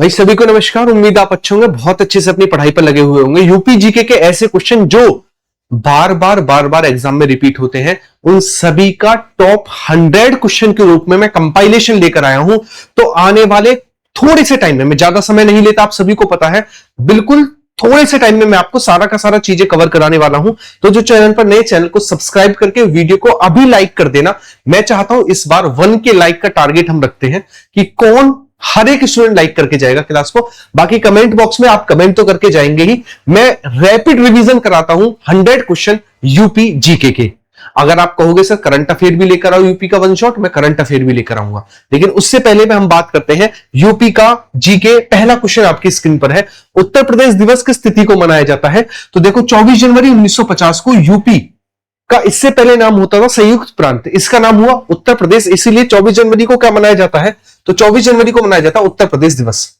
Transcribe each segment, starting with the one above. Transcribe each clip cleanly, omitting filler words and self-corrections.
भाई सभी को नमस्कार। उम्मीद आप अच्छे होंगे, बहुत अच्छे से अपनी पढ़ाई पर लगे हुए होंगे। यूपी जीके के ऐसे क्वेश्चन जो बार बार एग्जाम में रिपीट होते हैं, उन सभी का टॉप 100 क्वेश्चन के रूप में मैं कंपाइलेशन लेकर आया हूं। तो आने वाले थोड़े से टाइम में, मैं ज्यादा समय नहीं लेता, आप सभी को पता है, बिल्कुल थोड़े से टाइम में मैं आपको सारा का सारा चीजें कवर कराने वाला हूं। तो जो चैनल पर नए, चैनल को सब्सक्राइब करके वीडियो को अभी लाइक कर देना। मैं चाहता हूं इस बार 1 के लाइक का टारगेट हम रखते हैं कि कौन हर एक स्टूडेंट लाइक करके जाएगा क्लास को। बाकी कमेंट बॉक्स में आप कमेंट तो करके जाएंगे ही। मैं रैपिड रिवीजन कराता हूं 100 क्वेश्चन यूपी जीके के। अगर आप कहोगे सर करंट अफेयर भी लेकर आओ यूपी का वन शॉट, मैं करंट अफेयर भी लेकर आऊंगा, लेकिन उससे पहले में हम बात करते हैं यूपी का जीके। पहला क्वेश्चन आपकी स्क्रीन पर है, उत्तर प्रदेश दिवस किस तिथि को मनाया जाता है? तो देखो 24 जनवरी 1950 को यूपी का, इससे पहले नाम होता था संयुक्त प्रांत, इसका नाम हुआ उत्तर प्रदेश, इसीलिए 24 जनवरी को क्या मनाया जाता है? तो 24 जनवरी को मनाया जाता है उत्तर प्रदेश दिवस।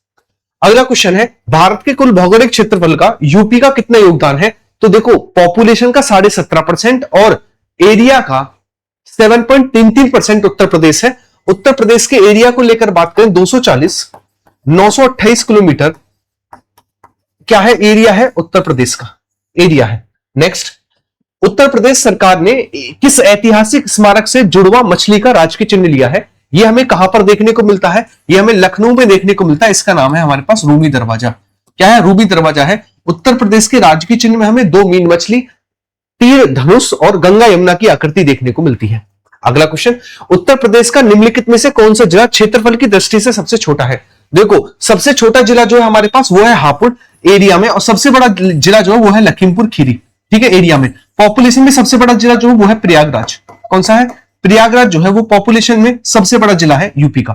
अगला क्वेश्चन है, भारत के कुल भौगोलिक क्षेत्रफल का यूपी का कितना योगदान है? तो देखो पॉपुलेशन का 17.5% और एरिया का 7.33% उत्तर प्रदेश है। उत्तर प्रदेश के एरिया को लेकर बात करें, 928 किलोमीटर क्या है? एरिया है उत्तर प्रदेश का, एरिया है। नेक्स्ट, उत्तर प्रदेश सरकार ने किस ऐतिहासिक स्मारक से जुड़वा मछली का राजकीय चिन्ह लिया है? यह हमें कहां पर देखने को मिलता है? यह हमें लखनऊ में देखने को मिलता है। इसका नाम है हमारे पास रूबी दरवाजा। क्या है? रूबी दरवाजा है। उत्तर प्रदेश के राजकीय चिन्ह में हमें 2 मीन मछली, तीर धनुष और गंगा यमुना की आकृति देखने को मिलती है। अगला क्वेश्चन, उत्तर प्रदेश का निम्नलिखित में से कौन सा जिला क्षेत्रफल की दृष्टि से सबसे छोटा है? देखो सबसे छोटा जिला जो है हमारे पास वो है हापुड़ एरिया में, और सबसे बड़ा जिला जो है वो है लखीमपुर खीरी। ठीक है, एरिया में। पॉपुलेशन में सबसे बड़ा जिला जो है वो है प्रयागराज। कौन सा है? प्रयागराज जो है वो पॉपुलेशन में सबसे बड़ा जिला है यूपी का।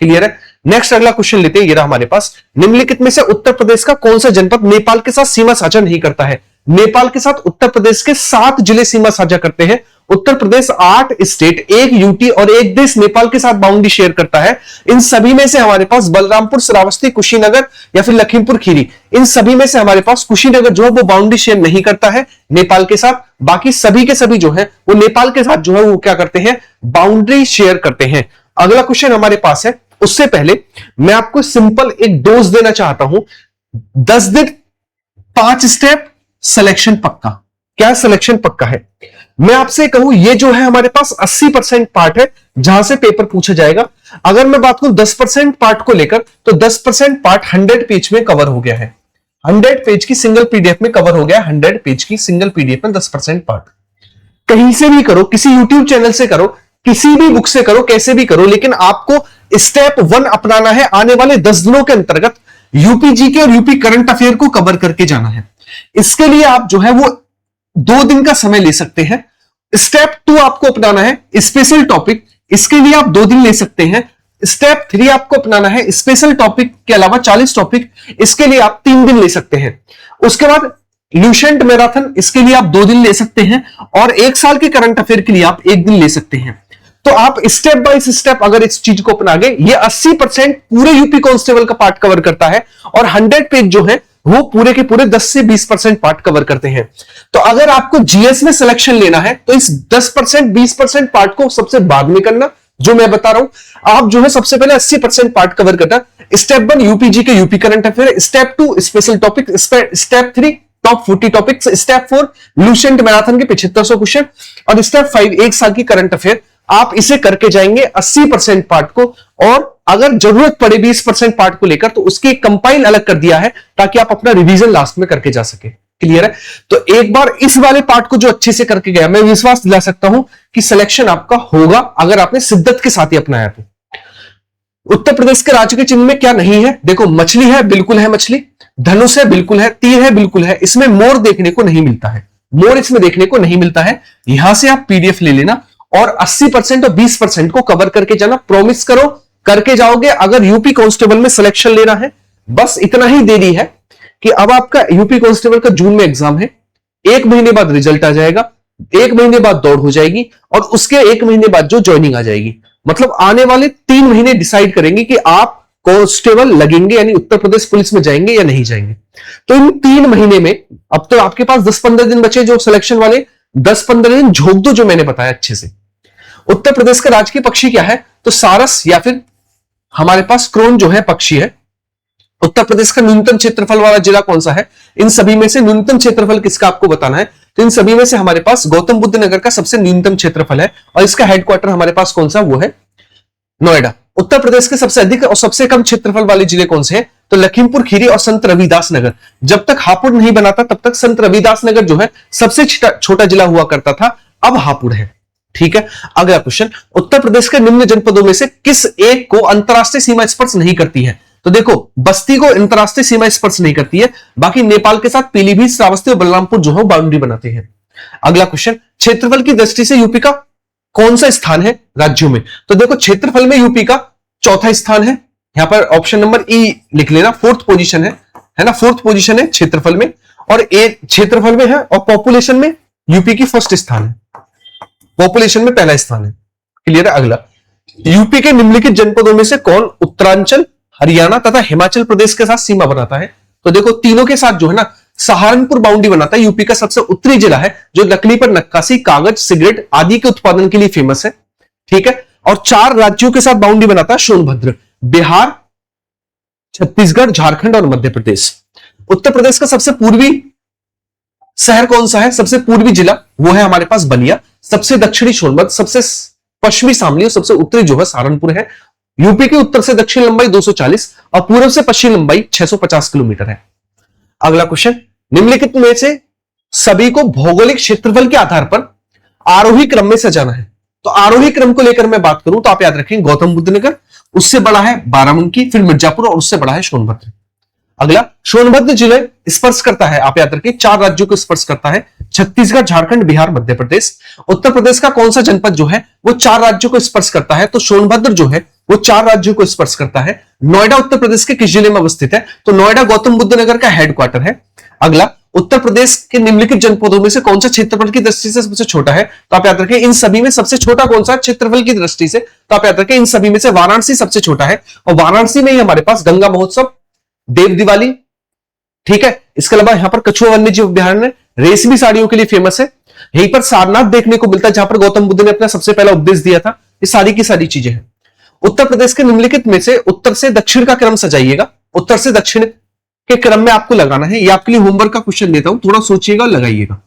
क्लियर है? नेक्स्ट अगला क्वेश्चन लेते हैं, ये रहा हमारे पास, निम्नलिखित में से उत्तर प्रदेश का कौन सा जनपद नेपाल के साथ सीमा साझा नहीं करता है? नेपाल के साथ उत्तर प्रदेश के 7 जिले सीमा साझा करते हैं। उत्तर प्रदेश 8 स्टेट, 1 यूटी और 1 देश नेपाल के साथ बाउंड्री शेयर करता है। इन सभी में से हमारे पास बलरामपुर, श्रावस्ती, कुशीनगर या फिर लखीमपुर खीरी, इन सभी में से हमारे पास कुशीनगर जो है वो बाउंड्री शेयर नहीं करता है नेपाल के साथ। बाकी सभी के सभी जो है वो नेपाल के साथ जो है वो क्या करते हैं? बाउंड्री शेयर करते हैं। अगला क्वेश्चन हमारे पास है, उससे पहले मैं आपको सिंपल एक डोज देना चाहता हूं। 10 दिन 5 स्टेप सिलेक्शन पक्का। क्या सिलेक्शन पक्का है? मैं आपसे कहूं ये जो है हमारे पास 80% पार्ट है जहां से पेपर पूछा जाएगा। अगर मैं बात करूं 10% पार्ट को लेकर, तो 10% पार्ट 100 पेज में कवर हो गया है। 100 पेज की सिंगल पीडीएफ में कवर हो गया। 100 पेज की सिंगल पीडीएफ में 10% पार्ट। कहीं से भी करो, किसी यूट्यूब चैनल से करो, किसी भी बुक से करो, कैसे भी करो, लेकिन आपको स्टेप 1 अपनाना है। आने वाले 10 दिनों के अंतर्गत यूपी जीके और यूपी करंट अफेयर को कवर करके जाना है। इसके लिए आप जो है वो 2 दिन का समय ले सकते हैं। स्टेप 2 आपको अपनाना है स्पेशल टॉपिक, इसके लिए आप 2 दिन ले सकते हैं। स्टेप 3 आपको अपनाना है स्पेशल टॉपिक के अलावा 40 टॉपिक, इसके लिए आप 3 दिन ले सकते हैं। उसके बाद ल्यूसेंट मैराथन, इसके लिए आप 2 दिन ले सकते हैं, और 1 साल के करंट अफेयर के लिए आप 1 दिन ले सकते हैं। तो आप स्टेप बाय स्टेप अगर इस चीज को अपना गए, ये 80% पूरे यूपी कांस्टेबल का पार्ट कवर करता है, और 100 पेज जो है वो पूरे के पूरे 10 से 20% पार्ट कवर करते हैं। तो अगर आपको जीएस में सिलेक्शन लेना है तो इस 10% 20% पार्ट को सबसे बाद में करना, जो मैं बता रहा हूं। आप जो है सबसे पहले 80% पार्ट कवर करना। स्टेप 1 यूपीजी के UP current affair, step 2 special topic, step 3 top 40 topics, step 4 Lucent marathon के 7500 क्वेश्चन, और स्टेप 5 1 साल की करंट अफेयर। आप इसे करके जाएंगे 80% पार्ट को, और अगर जरूरत पड़े 20% पार्ट को लेकर तो उसकी एक कंपाइल अलग कर दिया है ताकि आप अपना रिवीजन लास्ट में करके जा सके। क्लियर है? तो एक बार इस वाले पार्ट को जो अच्छे से करके गया, मैं विश्वास दिला सकता हूं कि सिलेक्शन आपका होगा, अगर आपने शिद्दत के साथ ही अपनाया तो। उत्तर प्रदेश के राज्य के चिन्ह में क्या नहीं है? देखो मछली है, बिल्कुल है मछली। धनुष है, बिल्कुल है। तीर है, बिल्कुल है। इसमें मोर देखने को नहीं मिलता है, मोर इसमें देखने को नहीं मिलता है। यहां से आप पीडीएफ ले लेना और 80% और 20% को कवर करके जाना। प्रॉमिस करो करके जाओगे। अगर यूपी कांस्टेबल में सिलेक्शन लेना है, बस इतना ही देरी है कि अब आपका यूपी कांस्टेबल का जून में एग्जाम है, 1 महीने बाद रिजल्ट आ जाएगा, 1 महीने बाद दौड़ हो जाएगी, और उसके 1 महीने बाद जो ज्वाइनिंग आ जाएगी। मतलब आने वाले 3 महीने डिसाइड करेंगे कि आप कांस्टेबल लगेंगे, यानी उत्तर प्रदेश पुलिस में जाएंगे या नहीं जाएंगे। तो इन 3 महीने में अब तो आपके पास 10-15 दिन बचे, जो सिलेक्शन वाले 10-15 दिन झोंक दो, जो मैंने बताया अच्छे से। उत्तर प्रदेश का राजकीय पक्षी क्या है? तो सारस या फिर हमारे पास क्रोन जो है पक्षी है। उत्तर प्रदेश का न्यूनतम क्षेत्रफल वाला जिला कौन सा है? इन सभी में से न्यूनतम क्षेत्रफल किसका आपको बताना है। तो इन सभी में से हमारे पास गौतम बुद्ध नगर का सबसे न्यूनतम क्षेत्रफल है और इसका हेडक्वार्टर हमारे पास कौन सा, वो है नोएडा। उत्तर प्रदेश के सबसे अधिक और सबसे कम क्षेत्रफल वाले जिले कौन से हैं? तो लखीमपुर खीरी और संत रविदास नगर। जब तक हापुड़ नहीं बना था तब तक संत रविदास नगर जो है सबसे छोटा जिला हुआ करता था, अब हापुड़ है। ठीक है, अगला क्वेश्चन, उत्तर प्रदेश के निम्न जनपदों में से किस एक को अंतरराष्ट्रीय सीमा स्पर्श नहीं करती है? तो देखो, बस्ती को अंतरराष्ट्रीय सीमा स्पर्श नहीं करती है, बाकी नेपाल के साथ पीलीभीत, श्रावस्ती और बलरामपुर जो है बाउंड्री बनाते हैं। अगला क्वेश्चन, क्षेत्रफल की दृष्टि से यूपी का कौन सा स्थान है राज्यों में? तो देखो, क्षेत्रफल में यूपी का चौथा स्थान है, यहां पर ऑप्शन नंबर ई लिख लेना, फोर्थ पोजीशन है ना, फोर्थ पोजीशन है क्षेत्रफल में, और ए क्षेत्रफल में है, और पॉपुलेशन में यूपी की फर्स्ट स्थान है, पॉपुलेशन में पहला स्थान है। क्लियर है। अगला, यूपी के निम्नलिखित जनपदों में से कौन उत्तरांचल, हरियाणा तथा हिमाचल प्रदेश के साथ सीमा बनाता है? तो देखो, तीनों के साथ जो है ना सहारनपुर बाउंड्री बनाता है। यूपी का सबसे उत्तरी जिला है जो लकड़ी पर नक्काशी, कागज, सिगरेट आदि के उत्पादन के लिए फेमस है। ठीक है, और 4 राज्यों के साथ बाउंड्री बनाता है सोनभद्र, बिहार, छत्तीसगढ़, झारखंड और मध्य प्रदेश। उत्तर प्रदेश का सबसे पूर्वी शहर कौन सा है? सबसे पूर्वी जिला वो है हमारे पास बलिया, सबसे दक्षिणी सोनभद्र, सबसे पश्चिमी शामली और सबसे उत्तरी जो है सहारनपुर है। यूपी की उत्तर से दक्षिण लंबाई 240 और पूर्व से पश्चिम लंबाई 650 किलोमीटर है। अगला क्वेश्चन, निम्नलिखित में से सभी को भौगोलिक क्षेत्रफल के आधार पर आरोही क्रम में सजाना है। तो आरोही क्रम को लेकर मैं बात करूं तो आप याद रखें, गौतम बुद्ध नगर, उससे बड़ा है बाराबंकी, फिर मिर्जापुर और उससे बड़ा है सोनभद्र। अगला, सोनभद्र जिले स्पर्श करता है, आप याद रखें 4 राज्यों को स्पर्श करता है, छत्तीसगढ़, झारखंड, बिहार, मध्य प्रदेश। उत्तर प्रदेश का कौन सा जनपद जो है वो 4 राज्यों को स्पर्श करता है? तो सोनभद्र जो है वो 4 राज्यों को स्पर्श करता है। नोएडा उत्तर प्रदेश के किस जिले में अवस्थित है? तो नोएडा गौतम बुद्ध नगर का हेडक्वार्टर है। अगला, उत्तर प्रदेश के निम्नलिखित जनपदों में से कौन सा क्षेत्रफल की दृष्टि से सबसे छोटा है? तो आप याद रखें इन सभी में सबसे छोटा कौन सा क्षेत्रफल की दृष्टि से? तो आप याद रखें इन सभी में से वाराणसी सबसे छोटा है, और वाराणसी में ही हमारे पास गंगा महोत्सव, देव दिवाली, ठीक है, इसके अलावा यहां पर कछुआ वन्य जीव अभ्यारण्य रेशमी साड़ियों के लिए फेमस है। यहीं पर सारनाथ देखने को मिलता है जहां पर गौतम बुद्ध ने अपना सबसे पहला उपदेश दिया था। ये सारी की सारी चीजें हैं। उत्तर प्रदेश के निम्नलिखित में से उत्तर से दक्षिण का क्रम सजाइएगा। उत्तर से दक्षिण के क्रम में आपको लगाना है। ये आपके लिए होमवर्क का क्वेश्चन देता हूं, थोड़ा सोचिएगा और लगाइएगा।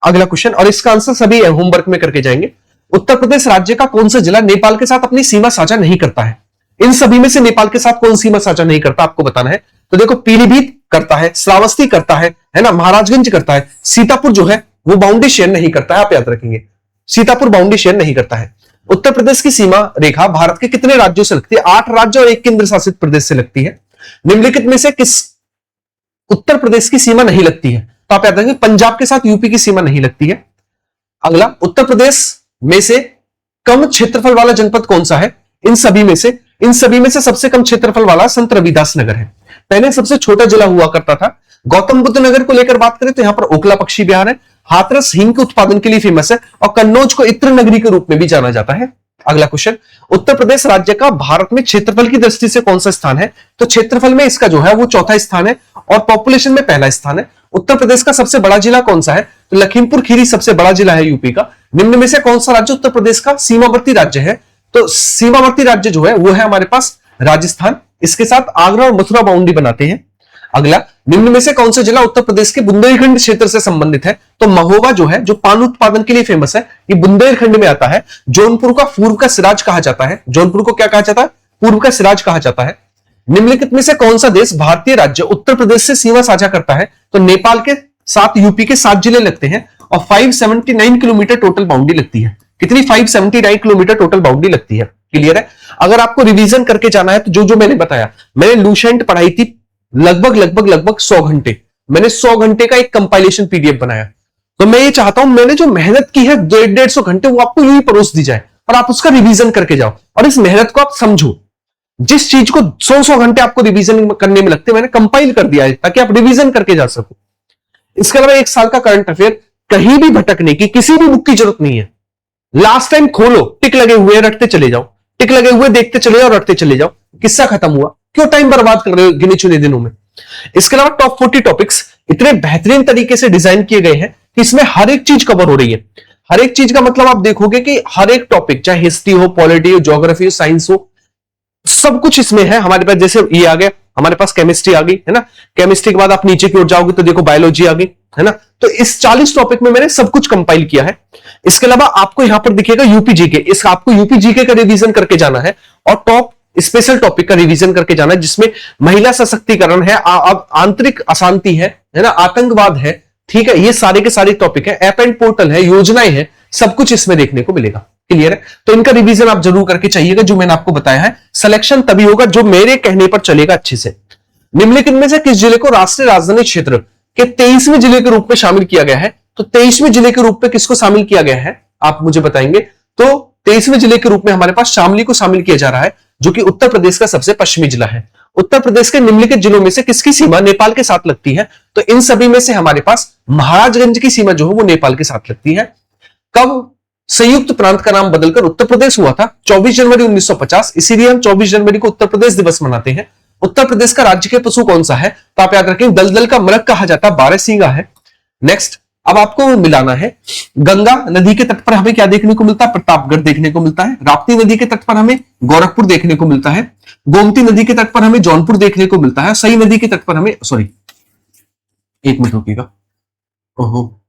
अगला क्वेश्चन, और इसका आंसर सभी होमवर्क में करके जाएंगे। उत्तर प्रदेश राज्य का कौन सा जिला नेपाल के साथ अपनी सीमा साझा नहीं करता है? इन सभी में से नेपाल के साथ कौन सीमा साझा नहीं करता आपको बताना है। तो देखो, पीलीभीत करता है, श्रावस्ती करता है ना, महाराजगंज करता है, सीतापुर जो है वो बाउंड्री शेयर नहीं करता है। आप याद रखेंगे, सीतापुर बाउंड्री शेयर नहीं करता है। उत्तर प्रदेश की सीमा रेखा भारत के कितने राज्यों से लगती है? 8 राज्य और 1 केंद्र शासित प्रदेश से लगती है। निम्नलिखित में से किस उत्तर प्रदेश की सीमा नहीं लगती है? तो आप याद रखेंगे, पंजाब के साथ यूपी की सीमा नहीं लगती है। अगला, उत्तर प्रदेश में से कम क्षेत्रफल वाला जनपद कौन सा है? इन सभी में से सबसे कम क्षेत्रफल वाला संत रविदास नगर है। पहले सबसे छोटा जिला हुआ करता था। गौतम बुद्ध नगर को लेकर बात करें तो यहां पर ओखला पक्षी विहार है, हाथरस हींग के उत्पादन के लिए फेमस है, और कन्नौज को इत्र नगरी के रूप में भी जाना जाता है। अगला क्वेश्चन, उत्तर प्रदेश राज्य का भारत में क्षेत्रफल की दृष्टि से कौन सा स्थान है? तो क्षेत्रफल में इसका जो है वो चौथा स्थान है, और पॉपुलेशन में पहला स्थान है। उत्तर प्रदेश का सबसे बड़ा जिला कौन सा है? तो लखीमपुर खीरी सबसे बड़ा जिला है यूपी का। निम्न में से कौन सा राज्य उत्तर प्रदेश का सीमावर्ती राज्य है? तो सीमावर्ती राज्य जो है वो है हमारे पास राजस्थान, इसके साथ आगरा और मथुरा बाउंड्री बनाते हैं। अगला, निम्न में से कौन सा जिला उत्तर प्रदेश के बुंदेलखंड क्षेत्र से संबंधित है? तो महोबा जो है, जो पान उत्पादन के लिए फेमस है, ये बुंदेलखंड में आता है। जौनपुर का पूर्व का सिराज कहा जाता है। जौनपुर को क्या कहा जाता है? पूर्व का सिराज कहा जाता है। निम्नलिखित में से कौन सा देश भारतीय राज्य उत्तर प्रदेश से सीमा साझा करता है? तो नेपाल के साथ यूपी के 7 जिले लगते हैं, और 579 किलोमीटर टोटल बाउंड्री लगती है। कितनी? 579 किलोमीटर टोटल बाउंड्री लगती है। क्लियर है। अगर आपको रिवीजन करके जाना है तो जो जो मैंने बताया, मैंने लूसेंट पढ़ाई थी लगभग 100 घंटे। मैंने 100 घंटे का एक कंपाइलेशन पीडीएफ बनाया। तो मैं ये चाहता हूं, मैंने जो मेहनत की है 150 घंटे, वो आपको यूं ही परोस दी जाए और आप उसका रिवीजन करके जाओ, और इस मेहनत को आप समझो। जिस चीज को 100 घंटे आपको रिवीजन करने में लगते, मैंने कंपाइल कर दिया है ताकि आप रिवीजन करके जा सको। इसके अलावा 1 साल का करंट अफेयर, कहीं भी भटकने की, किसी भी बुक की जरूरत नहीं है। लास्ट टाइम खोलो, टिक लगे हुए रटते चले जाओ, टिक लगे हुए देखते चले जाओ, रटते चले जाओ। किस्सा खत्म हुआ, क्यों टाइम बर्बाद कर रहे हो गिने चुने दिनों में। इसके अलावा टॉप 40 टॉपिक्स इतने बेहतरीन तरीके से डिजाइन किए गए हैं कि इसमें हर एक चीज कवर हो रही है। हर एक चीज का मतलब आप देखोगे कि हर एक टॉपिक, चाहे हिस्ट्री हो, पॉलिटी हो, ज्योग्राफी हो, साइंस हो, सब कुछ इसमें है हमारे पास। जैसे ये आ गया हमारे पास केमिस्ट्री आ गई, है ना। केमिस्ट्री के बाद आप नीचे की ओर जाओगे तो देखो बायोलॉजी आ गई, है ना। तो इस 40 टॉपिक में मैंने सब कुछ कंपाइल किया है। इसके अलावा आपको यहां पर दिखेगा यूपीजीके, इस आपको यूपीजीके का रिवीजन करके जाना है और टॉप स्पेशल टॉपिक का रिवीजन करके जाना है, जिसमें महिला सशक्तिकरण है, आंतरिक अशांति है ना, आतंकवाद है, ठीक है। ये सारे के सारे टॉपिक है, ऐप एंड पोर्टल है, योजनाएं है, सब कुछ इसमें देखने को मिलेगा। क्लियर है। तो इनका रिवीजन आप जरूर करके चाहिएगा, जो मैंने आपको बताया है। सिलेक्शन तभी होगा जो मेरे कहने पर चलेगा अच्छे से। निम्नलिखित में से किस जिले को राष्ट्रीय राजधानी क्षेत्र के 23वें जिले के रूप में शामिल किया गया है? तो 23वें जिले के रूप में किसको शामिल किया गया है आप मुझे बताएंगे। तो 23वें जिले के रूप में हमारे पास शामली को शामिल किया जा रहा है, जो कि उत्तर प्रदेश का सबसे पश्चिमी जिला है। उत्तर प्रदेश के निम्नलिखित जिलों में से किसकी सीमा नेपाल के साथ लगती है? तो इन सभी में से हमारे पास महाराजगंज की सीमा जो है वो नेपाल के साथ लगती है। कब संयुक्त प्रांत का नाम बदलकर उत्तर प्रदेश हुआ था? 24 जनवरी 1950। इसीलिए हम 24 जनवरी को उत्तर प्रदेश दिवस मनाते हैं। उत्तर प्रदेश का राज्य के पशु कौन सा है? तो आप याद रखें, दलदल का मृग कहा जाता है, बारहसिंगा है। नेक्स्ट, अब आपको मिलाना है, गंगा नदी के तट पर हमें क्या देखने को मिलता है? प्रतापगढ़ देखने को मिलता है। राप्ती नदी के तट पर हमें गोरखपुर देखने को मिलता है। गोमती नदी के तट पर हमें जौनपुर देखने को मिलता है। सई नदी के तट पर हमें, सॉरी एक मिनट रुकिएगा, ओहो,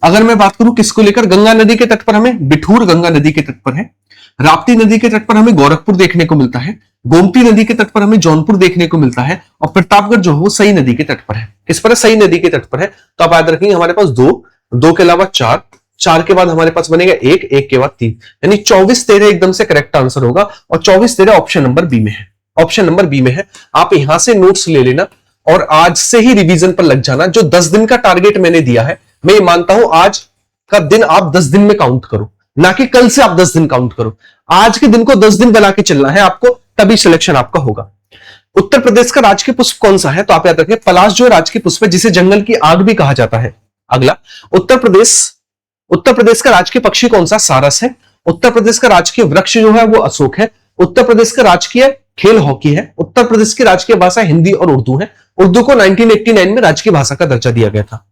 अगर मैं बात करूं किसको लेकर, गंगा नदी के तट पर हमें बिठूर गंगा नदी के तट पर है। राप्ती नदी के तट पर हमें गोरखपुर देखने को मिलता है। गोमती नदी के तट पर हमें जौनपुर देखने को मिलता है। और प्रतापगढ़ जो है वो सई नदी के तट पर है। किस पर है? सई नदी के तट पर है। तो आप याद रखेंगे हमारे पास दो के अलावा चार के बाद हमारे पास बनेगा एक के बाद 3, यानी 24-13 एकदम से करेक्ट आंसर होगा। और 24-13 ऑप्शन नंबर बी में है, ऑप्शन नंबर बी में है। आप यहां से नोट्स ले लेना और आज से ही रिवीजन पर लग जाना। जो 10 दिन का टारगेट मैंने दिया है, मैं ये मानता हूं आज का दिन आप 10 दिन में काउंट करो, ना कि कल से आप 10 दिन काउंट करो। आज के दिन को 10 दिन बना के चलना है आपको, तभी सिलेक्शन आपका होगा। उत्तर प्रदेश का राजकीय पुष्प कौन सा है? तो आप याद रखें, पलाश जो राजकीय पुष्प है, जिसे जंगल की आग भी कहा जाता है। अगला, उत्तर प्रदेश का राजकीय पक्षी कौन सा? सारस है। उत्तर प्रदेश का राजकीय वृक्ष जो है वो अशोक है। उत्तर प्रदेश का राजकीय खेल हॉकी है। उत्तर प्रदेश की राजकीय भाषा हिंदी और उर्दू है। उर्दू को 1989 में राजकीय भाषा का दर्जा दिया गया था।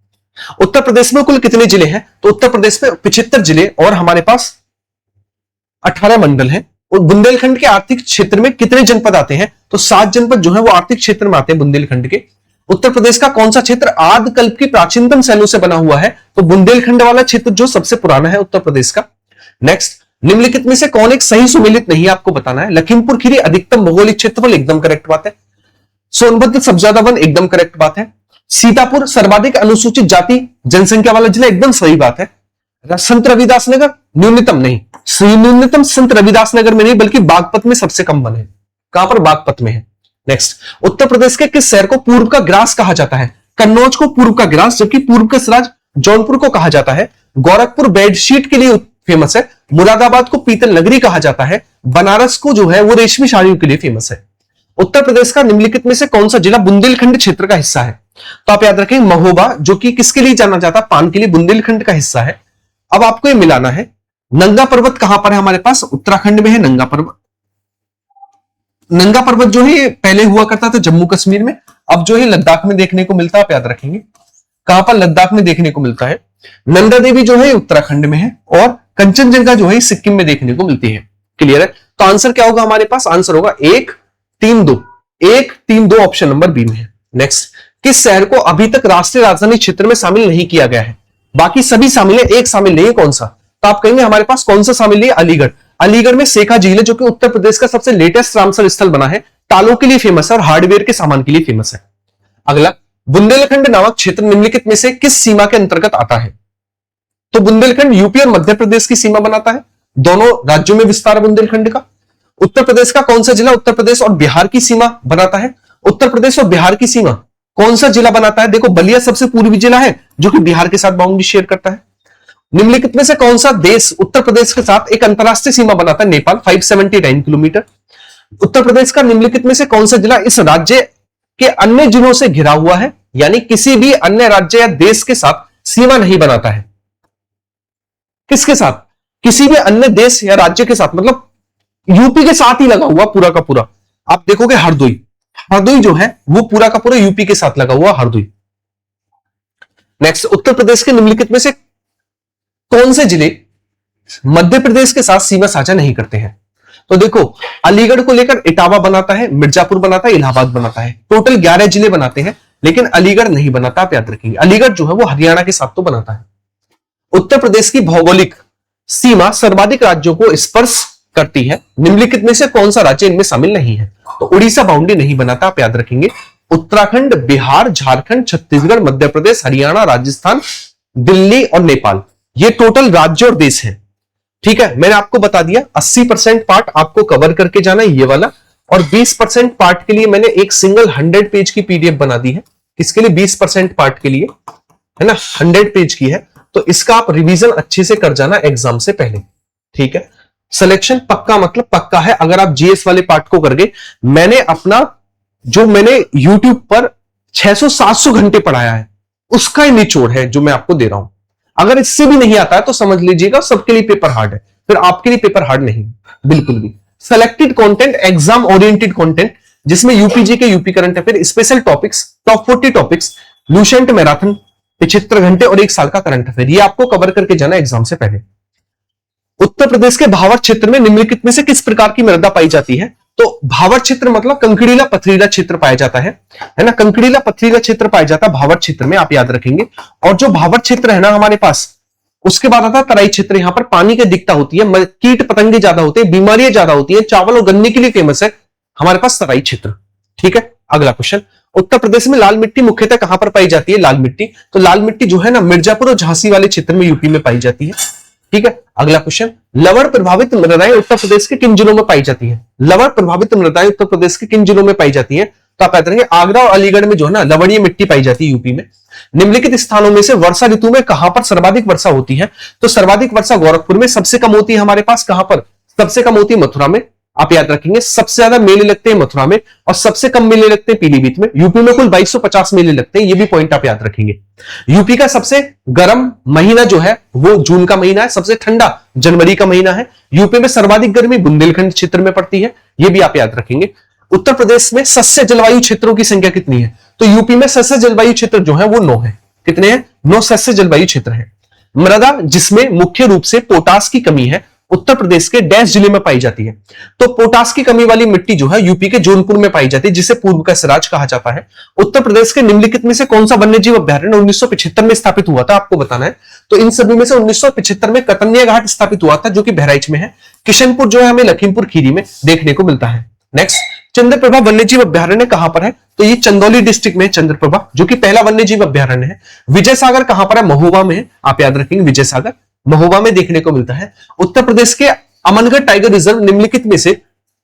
उत्तर प्रदेश में कुल कितने जिले हैं? तो उत्तर प्रदेश में 75 जिले और हमारे पास 18 मंडल हैं। और बुंदेलखंड के आर्थिक क्षेत्र में कितने जनपद आते हैं? तो 7 जनपद जो है वो आर्थिक क्षेत्र में आते हैं बुंदेलखंड के। उत्तर प्रदेश का कौन सा क्षेत्र आदिकल्प की प्राचीनतम शैलों से बना हुआ है? तो बुंदेलखंड वाला क्षेत्र जो सबसे पुराना है उत्तर प्रदेश का। नेक्स्ट, निम्नलिखित में से कौन एक सही सुमेलित नहीं है? आपको बताना है। लखीमपुर खीरी अधिकतम भौगोलिक क्षेत्रफल, एकदम करेक्ट बात है। सोनभद्र सबसे ज्यादा वन, एकदम करेक्ट बात है। सीतापुर सर्वाधिक अनुसूचित जाति जनसंख्या वाला जिला, एकदम सही बात है। संत रविदास नगर न्यूनतम नहीं, न्यूनतम संत रविदास नगर में नहीं बल्कि बागपत में सबसे कम वन है। कहां पर? बागपत में है। नेक्स्ट, उत्तर प्रदेश के किस शहर को पूर्व का ग्रास कहा जाता है? कन्नौज को पूर्व का ग्रास, जबकि पूर्व का स्वराज जौनपुर को कहा जाता है। गोरखपुर बेडशीट के लिए फेमस है। मुरादाबाद को पीतल नगरी कहा जाता है। बनारस को जो है वो रेशमी साड़ियों के लिए फेमस है। उत्तर प्रदेश का निम्नलिखित में से कौन सा जिला बुंदेलखंड क्षेत्र का हिस्सा है? तो आप याद रखें, महोबा, जो कि किसके लिए जाना जाता है? पान के लिए, बुंदेलखंड का हिस्सा है। अब आपको ये मिलाना है, नंगा पर्वत कहां पर है हमारे पास? उत्तराखंड में है नंगा पर्वत। नंगा पर्वत जो है पहले हुआ करता था जम्मू कश्मीर में, अब जो है लद्दाख में देखने को मिलता है। आप याद रखेंगे कहां पर? लद्दाख में देखने को मिलता है। नंदा देवी जो है उत्तराखंड में है और कंचनजंगा जो है सिक्किम में देखने को मिलती है। क्लियर है। तो आंसर क्या होगा हमारे पास? आंसर होगा 1-3-2 ऑप्शन नंबर बी में है। नेक्स्ट, किस शहर को अभी तक राष्ट्रीय राजधानी क्षेत्र में शामिल नहीं किया गया है? बाकी सभी शामिल है, एक शामिल नहीं है, कौन सा? तो आप कहेंगे हमारे पास कौन सा शामिल नहीं है? अलीगढ़। अलीगढ़ में सेखा झील है, जो कि उत्तर प्रदेश का सबसे लेटेस्ट रामसर स्थल बना है। तालों के लिए फेमस है और हार्डवेयर के सामान के लिए फेमस है। अगला, बुंदेलखंड नामक क्षेत्र निम्नलिखित में से किस सीमा के अंतर्गत आता है? तो बुंदेलखंड यूपी और मध्य प्रदेश की सीमा बनाता है। दोनों राज्यों में विस्तार है बुंदेलखंड का। उत्तर प्रदेश का कौन सा जिला उत्तर प्रदेश और बिहार की सीमा बनाता है? उत्तर प्रदेश और बिहार की सीमा कौन सा जिला बनाता है? देखो, बलिया सबसे पूर्वी जिला है जो कि बिहार के साथ बाउंड्री शेयर करता है। निम्नलिखित में से कौन सा देश उत्तर प्रदेश के साथ एक अंतरराष्ट्रीय सीमा बनाता है? नेपाल, 579 किलोमीटर। उत्तर प्रदेश का निम्नलिखित में से कौन सा जिला इस राज्य के अन्य जिलों से घिरा हुआ है, यानी किसी भी अन्य राज्य या देश के साथ सीमा नहीं बनाता है? किसके साथ? किसी भी अन्य देश या राज्य के साथ, मतलब यूपी के साथ ही लगा हुआ पूरा का पूरा। आप देखोगे हरदोई जो है वो पूरा का पूरा यूपी के साथ लगा हुआ हरदोई। नेक्स्ट, उत्तर प्रदेश के निम्नलिखित में से कौन से जिले मध्य प्रदेश के साथ सीमा साझा नहीं करते हैं? तो देखो, अलीगढ़ को लेकर इटावा बनाता है, मिर्जापुर बनाता है, इलाहाबाद बनाता है, टोटल 11 जिले बनाते हैं, लेकिन अलीगढ़ नहीं बनाता, आप याद रखेंगे। अलीगढ़ जो है वो हरियाणा के साथ तो बनाता है। उत्तर प्रदेश की भौगोलिक सीमा सर्वाधिक राज्यों को स्पर्श करती है, निम्नलिखित में से कौन सा राज्य इनमें शामिल नहीं है? तो उड़ीसा बाउंड्री नहीं बनाता, आप याद रखेंगे। उत्तराखंड, बिहार, झारखंड, छत्तीसगढ़, मध्य प्रदेश, हरियाणा, राजस्थान, दिल्ली और नेपाल, ये टोटल राज्य और देश है। ठीक है, मैंने आपको बता दिया 80% पार्ट आपको कवर करके जाना है, ये वाला, और 20% पार्ट के लिए मैंने एक सिंगल 100 पेज की पीडीएफ बना दी है। किसके लिए? 20% पार्ट के लिए, है ना, 100 पेज की है। तो इसका आप रिवीजन अच्छे से कर जाना एग्जाम से पहले। ठीक है, सिलेक्शन पक्का मतलब पक्का है अगर आप जीएस वाले पार्ट को कर गए। मैंने अपना जो मैंने यूट्यूब पर 600-700 घंटे पढ़ाया है, उसका ही निचोड़ है जो मैं आपको दे रहा हूं। अगर इससे भी नहीं आता है तो समझ लीजिएगा सबके लिए पेपर हार्ड है, फिर आपके लिए पेपर हार्ड नहीं, बिल्कुल भी। Selected content, exam oriented content, जिसमें यूपीजी के UP current affair, special topics, top 40 topics, Lucent marathon, 75 घंटे और 1 साल का करंट अफेयर, ये आपको कवर करके जाना एग्जाम से पहले। उत्तर प्रदेश के भावर क्षेत्र में निम्नलिखित में से किस प्रकार की मृदा पाई जाती है? तो भावर क्षेत्र मतलब कंकड़ीला पथरीला क्षेत्र पाया जाता है ना, कंकड़ीला पथरीला क्षेत्र पाया जाता है भावर क्षेत्र में, आप याद रखेंगे। और जो भावर क्षेत्र है ना हमारे पास, उसके बाद आता है तराई क्षेत्र। यहां पर पानी की दिक्कत होती है, कीट पतंगे ज्यादा होते हैं, बीमारियां ज्यादा होती है, चावल और गन्ने के लिए फेमस है हमारे पास तराई क्षेत्र। ठीक है, अगला क्वेश्चन, उत्तर प्रदेश में लाल मिट्टी मुख्यतः कहां पर पाई जाती है? लाल मिट्टी, तो लाल मिट्टी जो है ना मिर्जापुर और झांसी वाले क्षेत्र में यूपी में पाई जाती है। ठीक है, अगला क्वेश्चन, लवण प्रभावित मृदाएं उत्तर प्रदेश के किन जिलों में पाई जाती है? लवण प्रभावित मृदाएं उत्तर प्रदेश के किन जिलों में पाई जाती है? तो आप याद रखेंगे आगरा और अलीगढ़ में जो है ना लवणीय मिट्टी पाई जाती है यूपी में। निम्नलिखित स्थानों में से वर्षा ऋतु में कहां पर सर्वाधिक वर्षा होती है? तो सर्वाधिक वर्षा गोरखपुर में, सबसे कम होती है हमारे पास कहां पर? सबसे कम होती है मथुरा में, आप याद रखेंगे। सबसे ज्यादा मेले लगते हैं मथुरा में और सबसे कम मेले लगते हैं पीलीभीत में। यूपी में कुल 2250 मेले लगते हैं, ये भी पॉइंट आप याद रखेंगे। यूपी का सबसे गर्म महीना जो है वो जून का महीना है, सबसे ठंडा जनवरी का महीना है। यूपी में सर्वाधिक गर्मी बुंदेलखंड क्षेत्र में पड़ती है, ये भी आप याद रखेंगे। उत्तर प्रदेश में सस्य जलवायु क्षेत्रों की संख्या कितनी है? तो यूपी में सस्य जलवायु क्षेत्र जो है वो 9 है। कितने हैं? 9 सस्य जलवायु क्षेत्र है। मृदा जिसमें मुख्य रूप से पोटास की कमी है उत्तर प्रदेश के डैश जिले में पाई जाती है? तो पोटास की कमी वाली मिट्टी जो है यूपी के जौनपुर में पाई जाती है, जिसे पूर्व का सिराज कहा जाता है। उत्तर प्रदेश के निम्नलिखित में से कौन सा वन्यजीव अभ्यारण्य 1975 में स्थापित हुआ था? आपको बताना है। तो इन सभी में से 1975 में कतन्या घाट स्थापित हुआ था, जो कि बहराइच में है। किशनपुर जो है हमें लखीमपुर खीरी में देखने को मिलता है। नेक्स्ट, चंद्रप्रभा वन्यजीव अभ्यारण्य कहां पर है? तो ये चंदौली डिस्ट्रिक्ट में है चंद्रप्रभा, जो कि पहला वन्यजीव अभ्यारण्य है। विजय सागर कहां पर है? महोबा में है, आप याद रखेंगे विजय सागर महोबा में देखने को मिलता है। उत्तर प्रदेश के अमनगढ़ टाइगर रिजर्व निम्नलिखित में से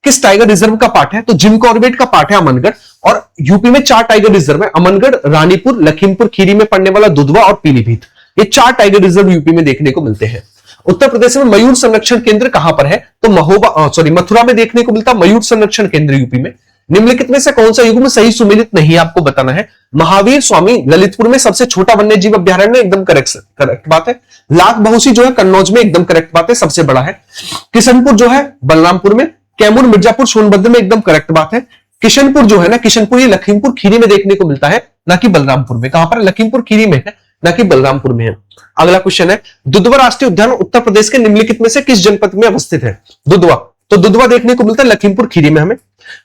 किस टाइगर रिजर्व का पार्ट है? तो जिम कॉर्बेट का पार्ट है अमनगढ़। और यूपी में 4 टाइगर रिजर्व है, अमनगढ़, रानीपुर, लखीमपुर खीरी में पड़ने वाला दुधवा और पीलीभीत, ये 4 टाइगर रिजर्व यूपी में देखने को मिलते हैं। उत्तर प्रदेश में मयूर संरक्षण केंद्र कहां पर है? तो मथुरा में देखने को मिलता मयूर संरक्षण केंद्र यूपी में। निम्नलिखित में से कौन सा युग्म सही सुमेलित नहीं है? आपको बताना है। महावीर स्वामी ललितपुर में सबसे छोटा वन्यजीव अभ्यारण्य, एकदम करेक्ट बात है। लाख बहुसी जो है कन्नौज में, एकदम करेक्ट बात है, सबसे बड़ा है। किशनपुर जो है बलरामपुर में, कैमूर, मिर्जापुर, सोनभद्र में, एकदम करेक्ट बात है। किशनपुर जो है ना, किशनपुर ये लखीमपुर खीरी में देखने को मिलता है, ना कि बलरामपुर में। कहां पर? लखीमपुर खीरी में है, ना कि बलरामपुर में है। अगला क्वेश्चन है, दुधवा राष्ट्रीय उद्यान उत्तर प्रदेश के निम्नलिखित में से किस जनपद में अवस्थित है? दुधवा, तो दुधवा देखने को मिलता है लखीमपुर खीरी में हमें।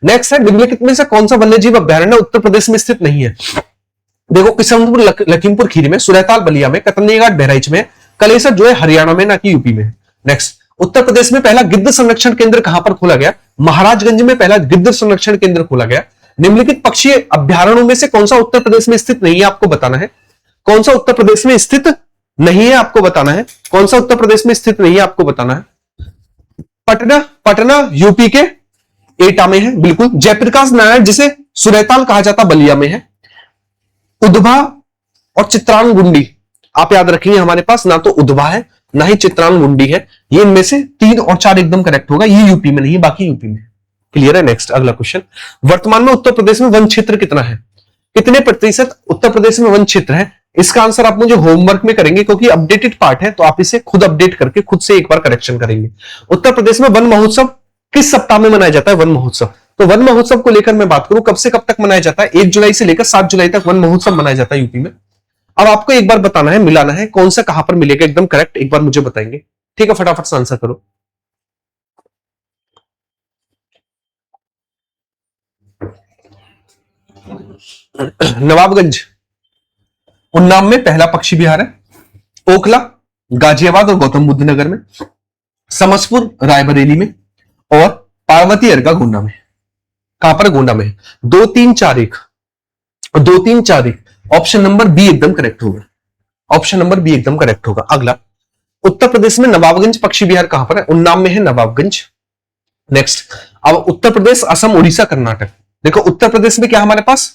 नेक्स्ट है, निम्नलिखित में से कौन सा वन्यजीव अभ्यारण्य उत्तर प्रदेश में स्थित नहीं है? देखो, किशनपुर लखीमपुर खीरी में, सुरैताल बलिया में, कतन्या घाट बहराइच में, कलेसर जो है हरियाणा में, ना कि यूपी में। नेक्स्ट, उत्तर प्रदेश में पहला गिद्ध संरक्षण केंद्र कहां पर खोला गया? महाराजगंज में पहला गिद्ध संरक्षण केंद्र खोला गया। निम्नलिखित पक्षी अभ्यारण्यों में से कौन सा उत्तर प्रदेश में स्थित नहीं है? आपको बताना है। कौन सा उत्तर प्रदेश में स्थित नहीं है? आपको बताना है। कौन सा उत्तर प्रदेश में स्थित नहीं है? आपको बताना है। पटना यूपी के एटा में है, बिल्कुल। जयप्रकाश नारायण जिसे सुरैताल कहा जाता बलिया में है। उधवा और चित्रांगुंडी, आप याद रखेंगे हमारे पास ना तो उधवा है ना ही चित्रांगुंडी है, ये इनमें से 3 और 4 एकदम करेक्ट होगा। ये यूपी में नहीं, बाकी यूपी में। क्लियर है? नेक्स्ट, अगला क्वेश्चन, वर्तमान में उत्तर प्रदेश में वन क्षेत्र कितना है? कितने प्रतिशत उत्तर प्रदेश में वन क्षेत्र है? इसका आंसर आप मुझे होमवर्क में करेंगे, क्योंकि अपडेटेड पार्ट है, तो आप इसे खुद अपडेट करके खुद से एक बार करेक्शन करेंगे। उत्तर प्रदेश में वन महोत्सव किस सप्ताह में मनाया जाता है? वन महोत्सव, तो वन महोत्सव को लेकर मैं बात करूं, कब से कब तक मनाया जाता है? 1 जुलाई से लेकर 7 जुलाई तक वन महोत्सव मनाया जाता है यूपी में। अब आपको एक बार बताना है, मिलाना है, कौन सा कहां पर मिलेगा, एकदम करेक्ट एक बार मुझे बताएंगे। ठीक है, फटाफट से आंसर करो। नवाबगंज उन्नाव में पहला पक्षी विहार है। ओखला गाजियाबाद और गौतम बुद्ध नगर में, समसपुर रायबरेली में, और पार्वती अर्का गोंडा में। कहां पर? गोंडा में। 2 3 4 1 2 3 4 1 ऑप्शन नंबर बी एकदम करेक्ट होगा। ऑप्शन नंबर बी एकदम करेक्ट होगा। अगला, उत्तर प्रदेश में नवाबगंज पक्षी विहार कहां पर है? उन्नाव में है नवाबगंज। नेक्स्ट, अब उत्तर प्रदेश, असम, उड़ीसा, कर्नाटक। देखो उत्तर प्रदेश में क्या हमारे पास?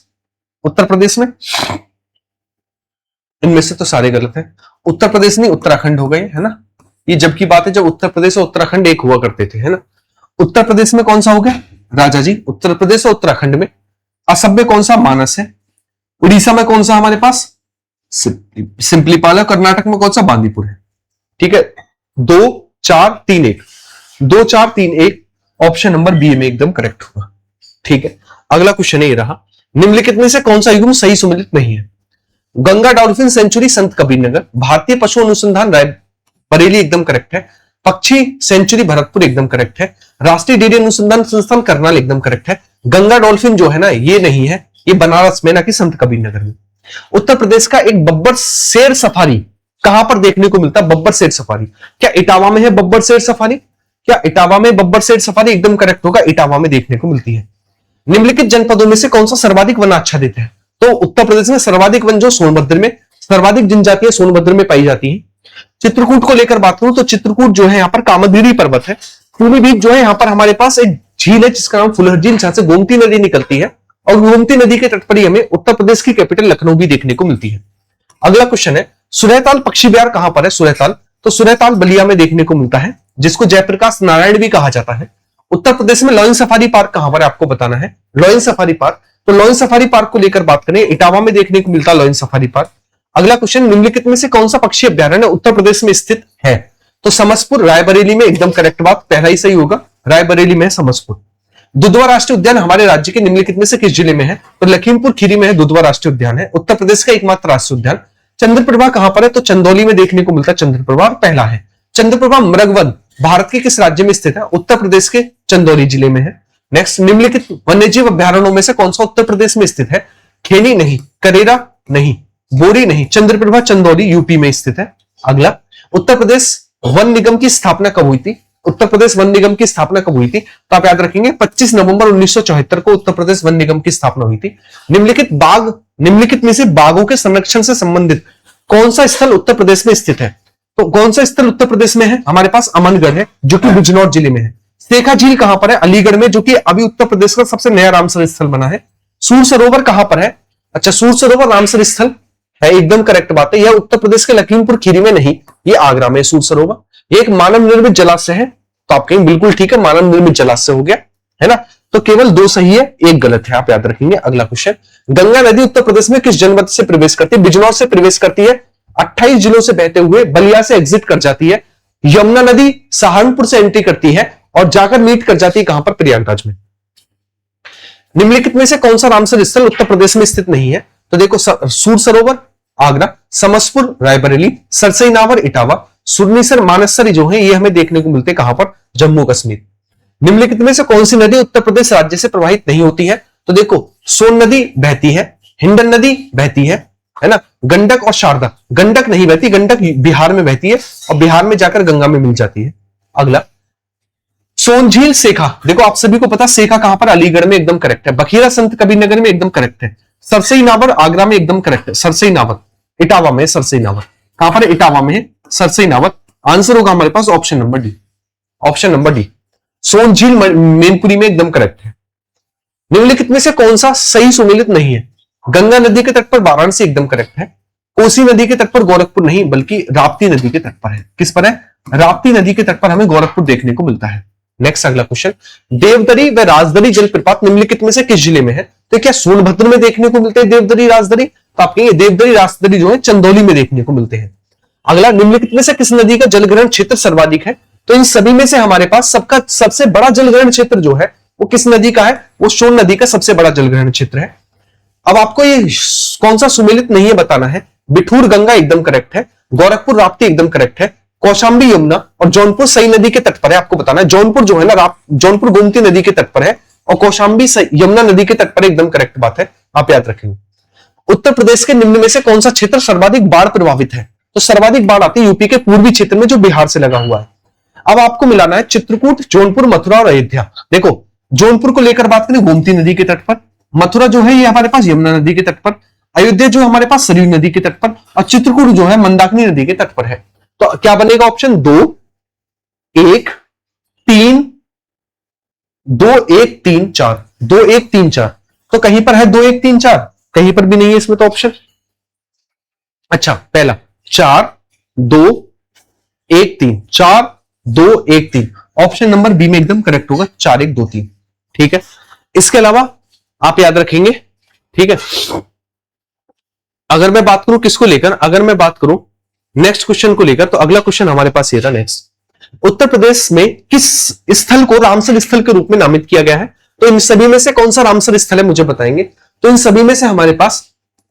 उत्तर प्रदेश में इनमें से तो सारे गलत हैं। उत्तर प्रदेश नहीं, उत्तराखंड हो गए, है ना। ये जब की बात है जब उत्तर प्रदेश और उत्तराखंड एक हुआ करते थे, है ना। उत्तर प्रदेश में कौन सा हो गया? राजा जी। उत्तर प्रदेश और उत्तराखंड में। असम में कौन सा? मानस है। उड़ीसा में कौन सा हमारे पास? सिंपलीपाल है। कर्नाटक में कौन सा? बांदीपुर है। ठीक है, 2 4 3 1 2 4 3 1 ऑप्शन नंबर बी में एकदम करेक्ट होगा। ठीक है, अगला क्वेश्चन ये रहा, निम्नलिखित में से कौन सा युग्म सही सुमेलित नहीं है? गंगा डॉल्फिन सेंचुरी संत कबीर नगर, भारतीय पशु अनुसंधान रायबरेली एकदम करेक्ट है, पक्षी सेंचुरी भरतपुर एकदम करेक्ट है, राष्ट्रीय डेयरी अनुसंधान संस्थान करनाल एकदम करेक्ट है। गंगा डॉल्फिन जो है ना, ये नहीं है, ये बनारस में, ना कि संत कबीर नगर में। उत्तर प्रदेश का एक बब्बर शेर सफारी कहां पर देखने को मिलता है? बब्बर शेर सफारी क्या इटावा में है? बब्बर शेर सफारी क्या इटावा में बब्बर शेर सफारी एकदम करेक्ट होगा, इटावा में देखने को मिलती है। निम्नलिखित जनपदों में से कौन सा सर्वाधिक वन आच्छादित है? तो उत्तर प्रदेश में सर्वाधिक वन जो सोनभद्र में, सर्वाधिक जनजातियां सोनभद्र में पाई जाती है। चित्रकूट को लेकर बात करूं तो चित्रकूट जो है यहाँ पर कामदगिरी पर्वत है। पीलीभीत जो है यहाँ पर हमारे पास एक झील है जिसका नाम फुलहर झील, जहां से गोमती नदी निकलती है, और गोमती नदी के तट पर ही हमें उत्तर प्रदेश की कैपिटल लखनऊ भी देखने को मिलती है। अगला क्वेश्चन है, सुरहताल पक्षी विहार कहां पर है? सुरहताल, तो सुरहताल बलिया में देखने को मिलता है, जिसको जयप्रकाश नारायण भी कहा जाता है। उत्तर प्रदेश में लॉयन सफारी पार्क कहां पर है? आपको बताना है। लॉयन सफारी पार्क, तो लॉयन सफारी पार्क को लेकर बात करें, इटावा में देखने को मिलता है लॉयन सफारी पार्क। अगला क्वेश्चन, निम्नलिखित में से कौन सा पक्षी अभ्यारण्य उत्तर प्रदेश में स्थित है? तो समसपुर रायबरेली में एकदम करेक्ट बात, पहला ही सही होगा, रायबरेली में है समसपुर। दुधवा राष्ट्रीय उद्यान हमारे राज्य के निम्नलिखित में से किस जिले में है? तो लखीमपुर खीरी में है दुधवा राष्ट्रीय उद्यान है, उत्तर प्रदेश का एकमात्र राष्ट्रीय उद्यान। चंद्रप्रभा कहां पर है? तो चंदौली में देखने को मिलता है चंद्रप्रभा, पहला है। चंद्रप्रभा मृगवन भारत के किस राज्य में स्थित है? उत्तर प्रदेश के चंदौली जिले में है। नेक्स्ट, निम्नलिखित वन्यजीव अभ्यारण्यों में से कौन सा उत्तर प्रदेश में स्थित है? खेनी नहीं, करेरा नहीं, बोरी नहीं, चंद्रप्रभा चंदौली यूपी में स्थित है। अगला, उत्तर प्रदेश वन निगम की स्थापना कब हुई थी? उत्तर प्रदेश वन निगम की स्थापना कब हुई थी? तो आप याद रखेंगे 25 नवंबर 1974 को उत्तर प्रदेश वन निगम की स्थापना हुई थी। निम्नलिखित में से बाघों के संरक्षण से संबंधित कौन सा स्थल उत्तर प्रदेश में स्थित है? तो कौन सा स्थल उत्तर प्रदेश में है? हमारे पास अमनगढ़ है, जो कि बिजनौर जिले में है। सेखा झील कहां पर है? अलीगढ़ में, जो कि अभी उत्तर प्रदेश का सबसे नया रामसर स्थल बना है। सूर सरोवर कहां पर है? अच्छा, सूर सरोवर रामसर स्थल है, एकदम करेक्ट बात है। यह उत्तर प्रदेश के लखीमपुर खीरी में नहीं, ये आगरा में सूर सरोवर। ये एक मानव निर्मित जलाशय है, तो आप कहें बिल्कुल ठीक है, मानव निर्मित जलाशय हो गया, है ना। तो केवल 2 सही है, 1 गलत है, आप याद रखेंगे। अगला क्वेश्चन, गंगा नदी उत्तर प्रदेश में किस जनपद से प्रवेश करती है? बिजनौर से प्रवेश करती है, 28 जिलों से बहते हुए बलिया से एग्जिट कर जाती है। यमुना नदी सहारनपुर से एंट्री करती है और जाकर मीट कर जाती है कहां पर? प्रयागराज में। निम्नलिखित में से कौन सा रामसर स्थल उत्तर प्रदेश में स्थित नहीं है? तो देखो, सूर सरोवर आगरा, समसपुर रायबरेली, सरसई नावर इटावा, सुरनीसर मानसर जो है ये हमें देखने को मिलते हैं कहां पर? जम्मू कश्मीर। निम्नलिखित में से कौन सी नदी उत्तर प्रदेश राज्य से प्रवाहित नहीं होती है? तो देखो, सोन नदी बहती है, हिंडन नदी बहती है ना, गंडक और शारदा। गंडक नहीं बहती, गंडक बिहार में बहती है और बिहार में जाकर गंगा में मिल जाती है। अगला, सोन झील सेखा, देखो आप सभी को पता सेखा कहां पर? अलीगढ़ में, एकदम करेक्ट है। बखीरा संत कबीर नगर में, एकदम करेक्ट है। सरसई नावर आगरा में, एकदम करेक्ट है। सरसई नावर इटावा में, सरसई नावर कहां पर? इटावा में है सरसई नावर। आंसर होगा हमारे पास option number D, option number D. Son झील मैनपुरी में, एकदम करेक्ट है। निम्नलिखित में से कौन सा सही सुमेलित नहीं है? गंगा नदी के तट पर वाराणसी, एकदम करेक्ट है। कोसी नदी के तट पर गोरखपुर नहीं, बल्कि राप्ती नदी के तट पर है। किस पर है? राप्ती नदी के तट पर हमें गोरखपुर देखने को मिलता है। नेक्स्ट, अगला क्वेश्चन, देवदरी व राजदरी जलप्रपात निम्नलिखित में से किस जिले में है? तो क्या सोनभद्र में देखने को मिलते हैं देवदरी राजदरी? तो आप कहेंगे देवदरी राजदरी जो है चंदौली में देखने को मिलते हैं। अगला, निम्नलिखित में से किस नदी का जलग्रहण क्षेत्र सर्वाधिक है? तो इन सभी में से हमारे पास सबका सबसे बड़ा जलग्रहण क्षेत्र जो है वो किस नदी का है? वो सोन नदी का सबसे बड़ा जलग्रहण क्षेत्र है। अब आपको ये कौन सा सुमेलित नहीं है बताना है। बिठूर गंगा एकदम करेक्ट है, गोरखपुर राप्ती एकदम करेक्ट है, कौशाम्बी यमुना और जौनपुर सई नदी के तट पर है। आपको बताना है जौनपुर जो है ना, जौनपुर गोमती नदी के तट पर है और कौशाम्बी यमुना नदी के तट पर एकदम करेक्ट बात है। आप याद रखेंगे। उत्तर प्रदेश के निम्न में से कौन सा क्षेत्र सर्वाधिक बाढ़ प्रभावित है? तो सर्वाधिक बाढ़ आती है यूपी के पूर्वी क्षेत्र में जो बिहार से लगा हुआ है। अब आपको मिलाना है चित्रकूट, जौनपुर, मथुरा और अयोध्या। देखो जौनपुर को लेकर बात करें गोमती नदी के तट पर, मथुरा जो है ये हमारे पास यमुना नदी के तट पर, अयोध्या जो हमारे पास सरयू नदी के तट पर, और चित्रकूट जो है मंदाकिनी नदी के तट पर है। तो क्या बनेगा ऑप्शन 2 1 3 2 1 3 4 2 1 3 4। तो कहीं पर है 2 1 3 4, कहीं पर भी नहीं है इसमें तो ऑप्शन। अच्छा पहला 4 2 1 3 4 2 1 3, ऑप्शन नंबर बी में एकदम करेक्ट होगा 4 1 2 3। ठीक है, इसके अलावा आप याद रखेंगे, ठीक है। अगर मैं बात करूं किसको लेकर, अगर मैं बात करूं नेक्स्ट क्वेश्चन को लेकर, तो अगला क्वेश्चन हमारे पास ये था नेक्स्ट, उत्तर प्रदेश में किस स्थल को रामसर स्थल के रूप में नामित किया गया है? तो इन सभी में से कौन सा रामसर स्थल है मुझे बताएंगे। तो इन सभी में से हमारे पास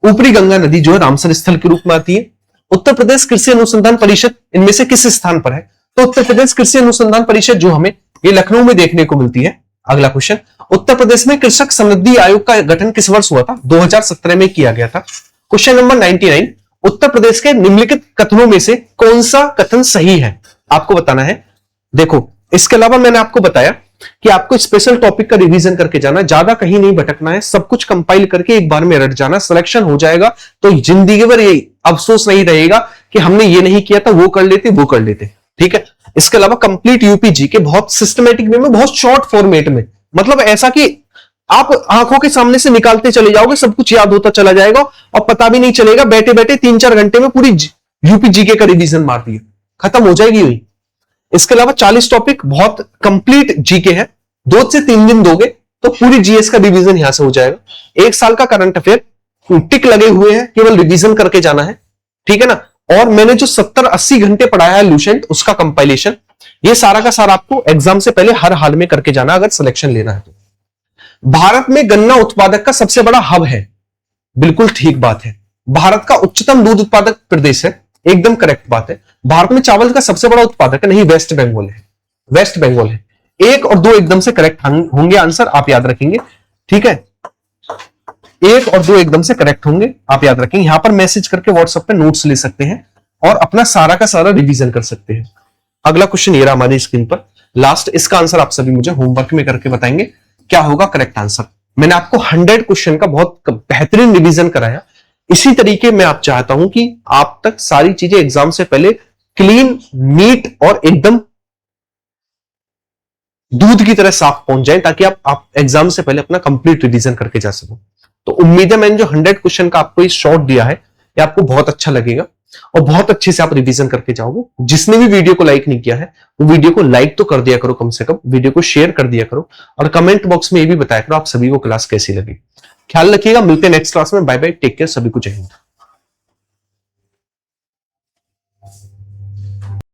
ऊपरी गंगा नदी जो है रामसर स्थल के रूप में आती है। उत्तर प्रदेश कृषि अनुसंधान परिषद इनमें से किस स्थान पर है? तो उत्तर प्रदेश कृषि अनुसंधान परिषद जो हमें ये लखनऊ में देखने को मिलती है। अगला क्वेश्चन, उत्तर प्रदेश में कृषक समृद्धि आयोग का गठन किस वर्ष हुआ था? 2017 में किया गया था। क्वेश्चन नंबर 99, उत्तर प्रदेश के निम्नलिखित कथनों में से कौन सा कथन सही है? आपको बताना है। देखो इसके अलावा मैंने आपको बताया कि आपको स्पेशल टॉपिक का रिवीजन करके जाना, ज्यादा कहीं नहीं भटकना है, सब कुछ कंपाइल करके एक बार में रट जाना। सिलेक्शन हो जाएगा तो जिंदगी भर ये अफसोस नहीं रहेगा कि हमने ये नहीं किया था, वो कर लेते वो कर लेते। ठीक है, इसके अलावा कंप्लीट यूपीजी के बहुत सिस्टमेटिक वे में, बहुत शॉर्ट फॉर्मेट में, मतलब ऐसा कि आप आंखों के सामने से निकालते चले जाओगे, सब कुछ याद होता चला जाएगा और पता भी नहीं चलेगा, बैठे बैठे 3-4 घंटे में पूरी यूपीजीके का रिवीजन मार दिए, खत्म हो जाएगी हुई। इसके अलावा 40 टॉपिक बहुत कंप्लीट जीके है, 2 से 3 दिन दोगे तो पूरी जीएस का रिवीजन यहां से हो जाएगा। 1 साल का करंट अफेयर टिक लगे हुए हैं, केवल रिवीजन करके जाना है। ठीक है ना, और मैंने जो 70-80 घंटे पढ़ाया है लूसेंट, उसका कंपाइलेशन, ये सारा का सारा आपको एग्जाम से पहले हर हाल में करके जाना अगर सिलेक्शन लेना है तो। भारत में गन्ना उत्पादक का सबसे बड़ा हब है, बिल्कुल ठीक बात है। भारत का उच्चतम दूध उत्पादक प्रदेश है, एकदम करेक्ट बात है। भारत में चावल का सबसे बड़ा उत्पादक है, नहीं वेस्ट बंगाल है, वेस्ट बंगाल है। 1 और 2 एकदम से करेक्ट होंगे आंसर, आप याद रखेंगे। ठीक है, 1 और 2 एकदम से करेक्ट होंगे, आप याद रखेंगे। यहां पर मैसेज करके व्हाट्सएप पे नोट्स ले सकते हैं और अपना सारा का सारा रिवीजन कर सकते हैं। अगला क्वेश्चन ये रहा हमारी स्क्रीन पर लास्ट, इसका आंसर आप सभी मुझे होमवर्क में करके बताएंगे क्या होगा करेक्ट आंसर। मैंने आपको 100 क्वेश्चन का बहुत बेहतरीन रिवीजन कराया, इसी तरीके मैं आप चाहता हूं कि आप तक सारी चीजें एग्जाम से पहले क्लीन, नीट और एकदम दूध की तरह साफ पहुंच जाए, ताकि आप एग्जाम से पहले अपना कंप्लीट रिवीजन करके जा सको। तो उम्मीद है मैंने जो 100 क्वेश्चन का आपको ये शॉर्ट दिया है, ये आपको बहुत अच्छा लगेगा और बहुत अच्छे से आप रिवीजन करके जाओगे। जिसने भी वीडियो को लाइक नहीं किया है वो वीडियो को लाइक तो कर दिया करो, कम से कम वीडियो को शेयर कर दिया करो और कमेंट बॉक्स में ये भी बताया करो आप सभी को क्लास कैसी लगी। ख्याल रखिएगा, मिलते हैं नेक्स्ट क्लास में। बाय बाय, टेक केयर, सभी को जय हिंद।